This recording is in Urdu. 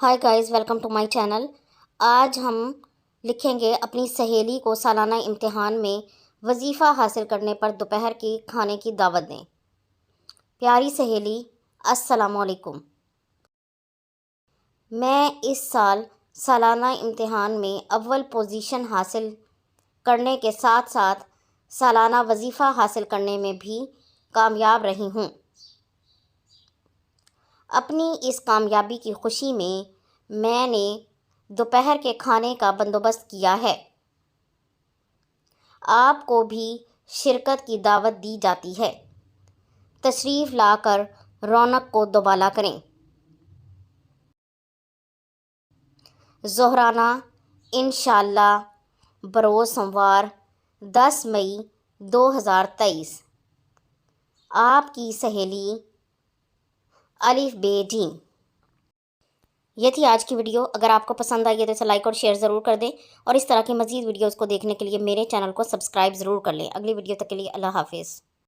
High guys, welcome to my channel. آج ہم لکھیں گے اپنی سہیلی کو سالانہ امتحان میں وظیفہ حاصل کرنے پر دوپہر کے کھانے کی دعوت دیں۔ پیاری سہیلی، السلام علیکم۔ میں اس سال سالانہ امتحان میں اول پوزیشن حاصل کرنے کے ساتھ ساتھ سالانہ وظیفہ حاصل کرنے میں بھی کامیاب رہی ہوں۔ اپنی اس کامیابی کی خوشی میں نے دوپہر کے کھانے کا بندوبست کیا ہے۔ آپ کو بھی شرکت کی دعوت دی جاتی ہے۔ تشریف لا کر رونق کو دوبالا کریں۔ ظہرانہ، انشاءاللہ بروز سوموار 10 مئی 2023۔ آپ کی سہیلی الف ب ج۔ یہ تھی آج کی ویڈیو۔ اگر آپ کو پسند آئی ہے تو اسے لائک اور شیئر ضرور کر دیں، اور اس طرح کی مزید ویڈیوز کو دیکھنے کے لیے میرے چینل کو سبسکرائب ضرور کر لیں۔ اگلی ویڈیو تک کے لیے اللہ حافظ۔